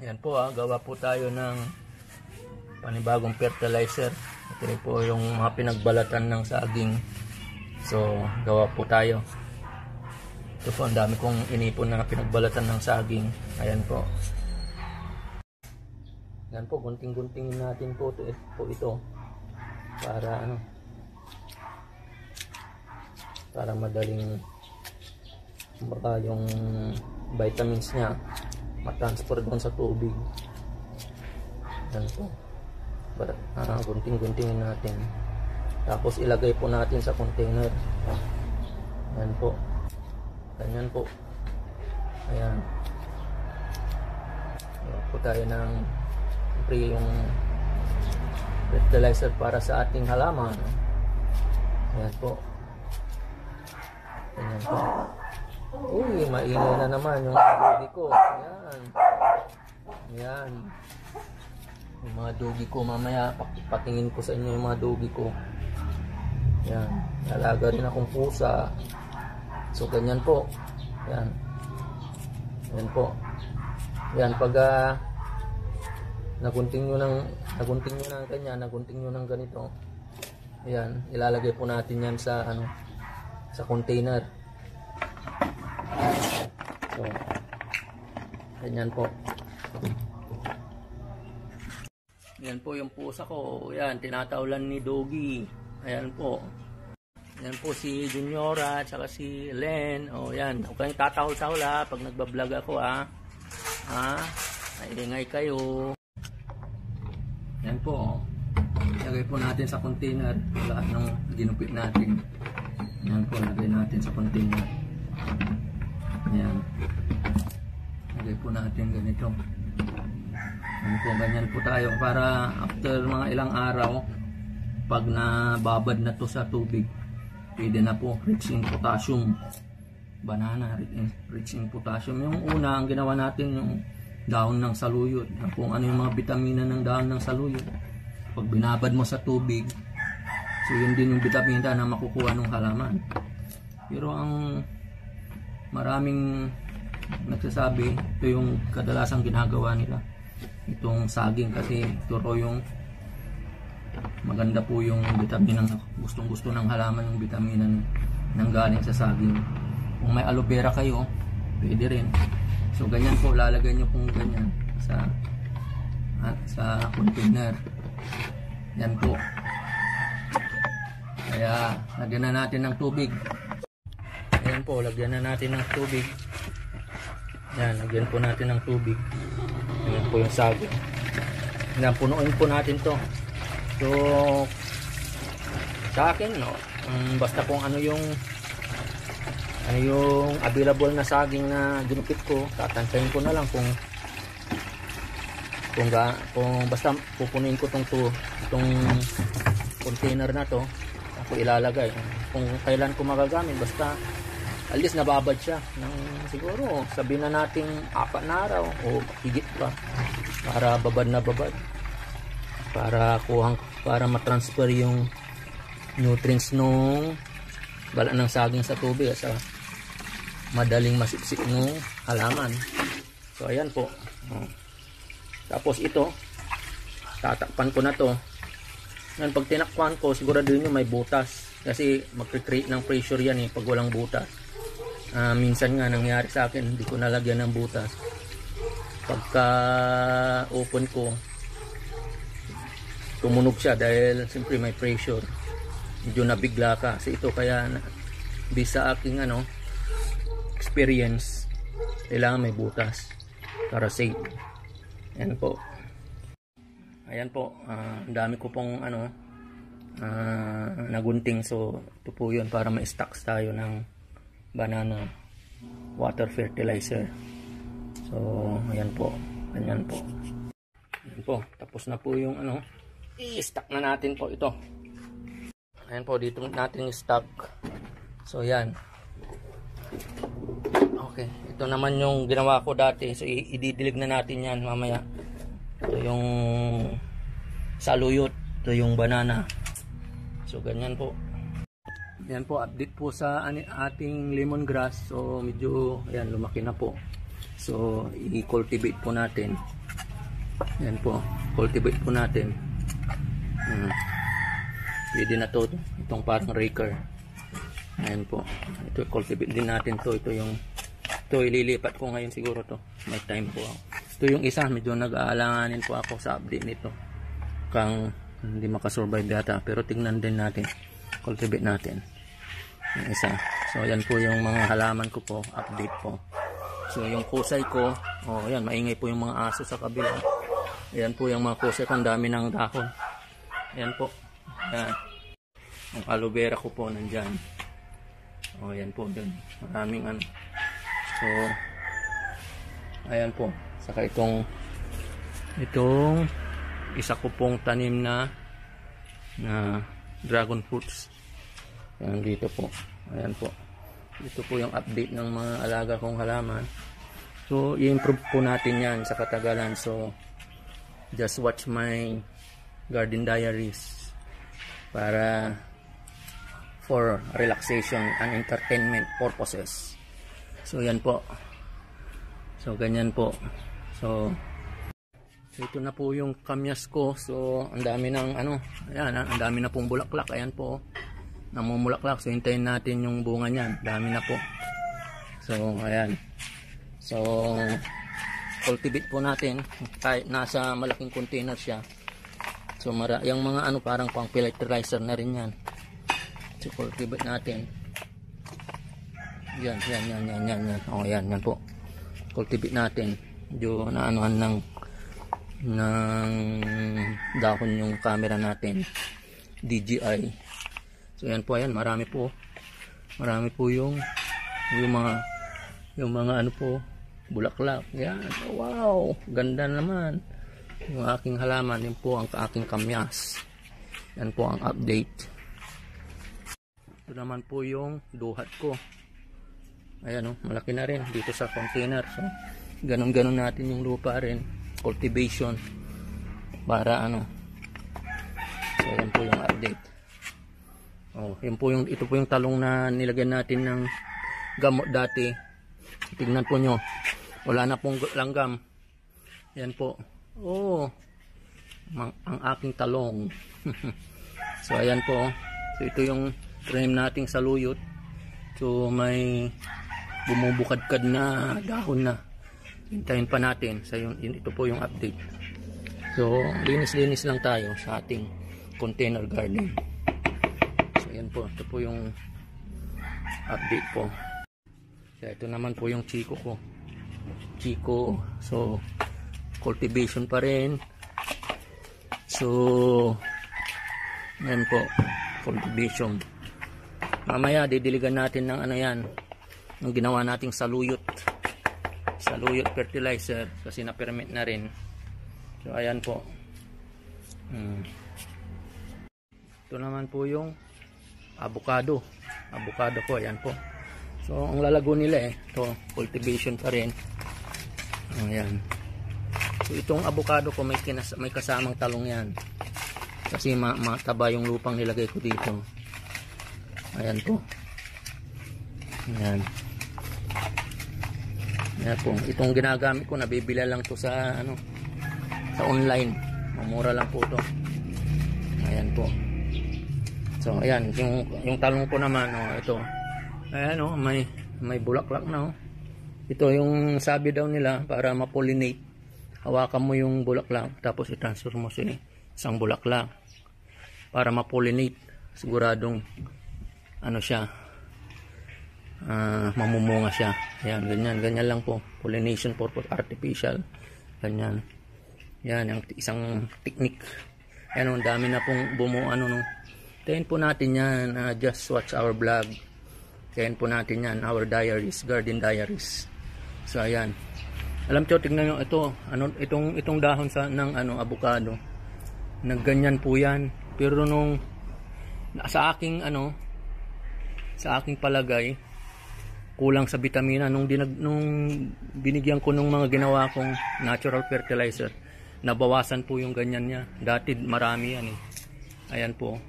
Ayan po gawa po tayo ng panibagong fertilizer. Ito po yung mga pinagbalatan ng saging. So, gawa po tayo. Ito po, ang dami kong inipon na pinagbalatan ng saging. Ayan po. Ayan po, gunting-guntingin natin po ito. Para madaling baka yung vitamins niya matransfer doon sa tubig. Ayan po. Gunting-guntingin natin. Tapos ilagay po natin sa container. Ayan po. Ganyan po. Ayan. Ayan po tayo ng yung fertilizer para sa ating halaman. Ayan po. Ayan po. Uy, maingay na naman yung dugi ko. Ayan. Ayan. Yung mga dugi ko mamaya, patingin ko sa inyo yung mga dugi ko. Ayan. Alaga rin akong pusa. So, ganyan po. Ayan. Ayan po. Ayan, pag nagunting nyo ng ganito. Ayan, ilalagay po natin yan sa container. So, ganyan po. Ayan po yung pusa ko. Ayan, tinatawlan ni Doggy. Ayan po. Ayan po si Juniora at saka si Len. O yan, huwag kayong tatahol-tahol pag nagbablog ako Ingay kayo. Ayan po. Lagay po natin sa container lahat ng ginupit natin. Ayan po, lagay natin sa container. Ayan. Lagay po natin ganito. Ayan po, ganyan po tayo para after mga ilang araw, pag nababad na to sa tubig, pwede na po, rich in potassium. Banana, rich in potassium. Yung una, ang ginawa natin, yung dahon ng saluyot. Kung ano yung mga bitamina ng dahon ng saluyot. Pag binabad mo sa tubig, so yun din yung bitamina na makukuha ng halaman. Pero ang maraming nagsasabi, ito yung kadalasang ginagawa nila. Itong saging kasi ito yung maganda po yung vitamina, gustong-gusto ng halaman yung vitamina ng galing sa saging. Kung may aloe vera kayo, pwede rin. So ganyan po, lalagay nyo pong ganyan sa container. Yan po. Kaya lagyan na natin ng tubig. Ayan po, lagyan na natin ng tubig. Yan, lagyan po natin ng tubig. Ayan po yung saging. Yan, punuin po natin to. So, sa akin, basta kung ano yung available na saging na ginupit ko, tatantayin ko na lang kung basta pupunin ko itong container na to, ako ilalagay. Kung kailan ko magagamit, basta at least nababad siya ng siguro, sabihin na natin 4 na araw o higit pa, para babad na babad. Para matransfer yung nutrients nung bala ng saging sa tubig sa madaling masipsip ng halaman. So ayan po. Tapos ito, tatakpan ko na to. Yan, pag tinakpan ko, siguraduhin nyo may butas. Kasi mag-create ng pressure yan pag walang butas. Minsan nga nangyari sa akin, hindi ko nalagyan ng butas. Pagka open ko, tumunog siya dahil siyempre may pressure. Medyo nabigla ka. Kasi ito kaya bisa aking experience, kailangan may butas para safe. Ayan po. Ayan po. Ang dami ko pong nagunting. So ito po yun para ma-stocks tayo ng banana water fertilizer. So ayan po. Ayan po. Ayan po. Tapos na po yung i-stock na natin po ito. Ayan po, dito natin i-stock. So yan. Okay, ito naman yung ginawa ko dati. So ididilig na natin yan mamaya. Ito yung saluyot, ito yung banana. So ganyan po. Yan po, update po sa ating lemongrass. So medyo ayan, lumaki na po. So i-cultivate po natin. Yan po, cultivate po natin. Pwede na to, itong parang raker. Ayan po, ito cultivate din natin to. Ito ililipat ko ngayon siguro to, may time po ako. Ito yung isa, medyo nag-aalanganin po ako sa update nito kang hindi makasurvive data, pero tingnan din natin, cultivate natin yung isa. So yan po yung mga halaman ko po, update po. So yung kusay ko, yan, maingay po yung mga aso sa kabila. Ayan po yung mga kusay ko, ang dami ng dahon. Ayan po, yan. Yung aloe vera ko po nandyan. Ayan po dun, maraming ano. So ayan po, saka itong isa ko pong tanim na dragon fruits. Ayan dito po, ayan po. Ito po yung update ng mga alaga kong halaman. So i-improve po natin yan sa katagalan. So just watch my garden diaries para for relaxation and entertainment purposes. So yan po, so ganyan po. So ito na po yung kamyas ko. So ang dami ng ayan, ang dami na pong bulaklak. Ayan po, namumulaklak. So hintayin natin yung bunga niyan, dami na po. So ayan, so cultivate po natin kahit nasa malaking container siya. So yung mga parang pang fertilizer na rin yan. So cultivate natin yan. Yan po, cultivate natin. Medyo naanuhan ng dahon yung camera natin, DJI. So yan po, ayan, marami po yung mga bulaklak. Yan, wow, ganda naman yung aking halaman. Yan po ang aking kamyas. Yan po ang update. Ito naman po yung duhat ko. Ayan, malaki na rin dito sa container. So ganon natin yung lupa rin, cultivation para so yan po yung update. Ito po yung talong na nilagyan natin ng gamot dati. Tingnan po nyo, wala na pong langgam. Yan po, ang aking talong. So ayan po, so ito yung trim nating saluyot. So may bumubukadkad na dahon na, hintayin pa natin. So ito po yung update. So linis lang tayo sa ating container garden. So yan po, ito po yung update po. So ito naman po yung Chico ko. So cultivation pa rin. So yan po, cultivation. Mamaya didiligan natin ng yan, yung ginawa nating saluyot fertilizer, kasi na-permit na rin. So ayan po. Ito naman po yung avocado po, ayan po. So ang lalago nila ito, cultivation pa rin. Ayan. So itong avocado ko may kasamang talong yan, kasi mataba yung lupang nilagay ko dito. Ayan po. Ayan. Ayan po. Itong ginagamit ko, nabibila lang to sa sa online. Mamura lang po to. Ayan po. So ayan, yung talong ko naman, ito. Ayan, may bulaklak na. Ito yung sabi daw nila para ma-pollinate. Hawakan mo yung bulaklak tapos i-transfer mo sa isang bulaklak para ma-pollinate. Siguradong siya, mamumunga siya. Ayan, ganyan lang po. Pollination purpose, artificial. Ganyan. Yan, ang isang technique. Ayan, ang dami na pong bumuo. Tayin po natin yan. Just watch our vlog. Tayin po natin yan. Our diaries, garden diaries. So, ayan. Alam nyo, tignan nyo, itong dahon ng avocado. Nagganyan po yan. Pero sa aking palagay, kulang sa vitamina. Nung binigyan ko ng mga ginawa kong natural fertilizer, nabawasan po yung ganyan niya. Dati marami yan Ayan po,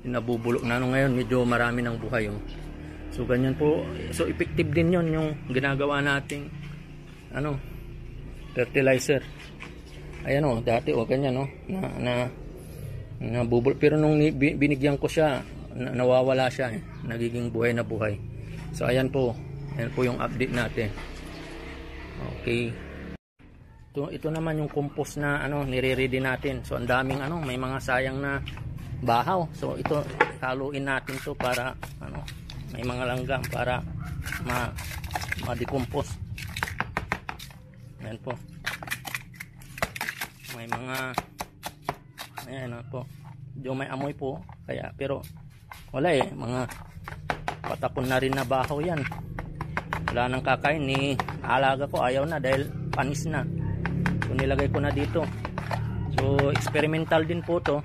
nabubulok na. Ngayon medyo marami ng buhay So ganyan po. So effective din yon yung ginagawa nating fertilizer. Ayan o, dati o, ganyan o, nabubul. Pero nung binigyan ko siya, nawawala siya eh. Nagiging buhay na buhay. So ayan po yung update natin. Okay. Ito naman yung compost na nire-ready natin. So ang daming may mga sayang na bahaw. So ito haluin natin to para may mga langgam para ma-decompose. Ayan po. May mga ayan po. Yung may amoy po kaya pero wala eh, mga patapon na rin na bahaw yan. Wala nang kakain ni alaga ko, ayaw na dahil panis na. So nilagay ko na dito. So experimental din po to.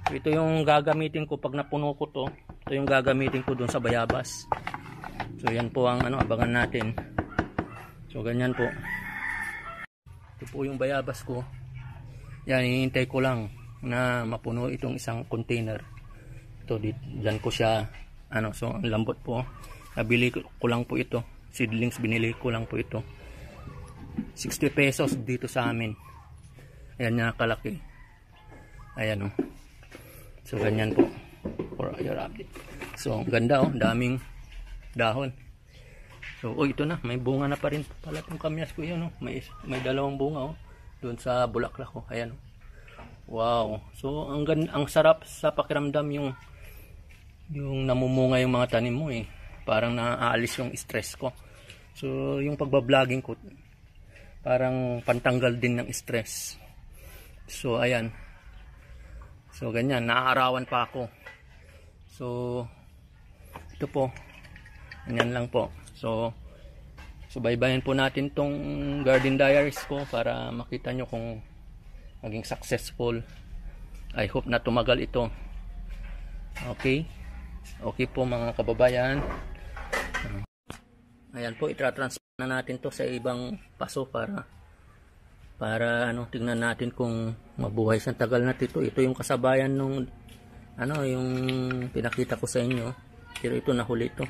So, ito yung gagamitin ko pag napuno ko to. Ito yung gagamitin ko dun sa bayabas. So yan po ang abangan natin. So ganyan po. Ito po yung bayabas ko. Yan, hinihintay ko lang na mapuno itong isang container. Ito, dyan ko siya so ang lambot po. Nabili ko lang po ito. Seedlings binili ko lang po ito. 60 pesos dito sa amin. Ayan na kalaki. Ayan o. So ganyan po. For your update. So ganda o. Daming dahon. So ito na. May bunga na pa rin pala itong kamyas ko yun o. May dalawang bunga o. Doon sa bulaklak ko. Ayan o. Wow. So ang sarap sa pakiramdam yung namumunga yung mga tanim mo eh. Parang naaalis yung stress ko. So yung pagbabloging ko parang pantanggal din ng stress. So ayan. So ganyan, naaarawan pa ako. So ito po. Ganyan lang po. So baybayin po natin tong garden diaries ko para makita nyo kung maging successful. I hope na tumagal ito. Okay. Okay po mga kababayan. Ayan po, itra-transfer na natin to sa ibang paso para tingnan natin kung mabuhay siya. Tagal na ito. Ito yung kasabayan nung yung pinakita ko sa inyo. Pero ito nahuli ito.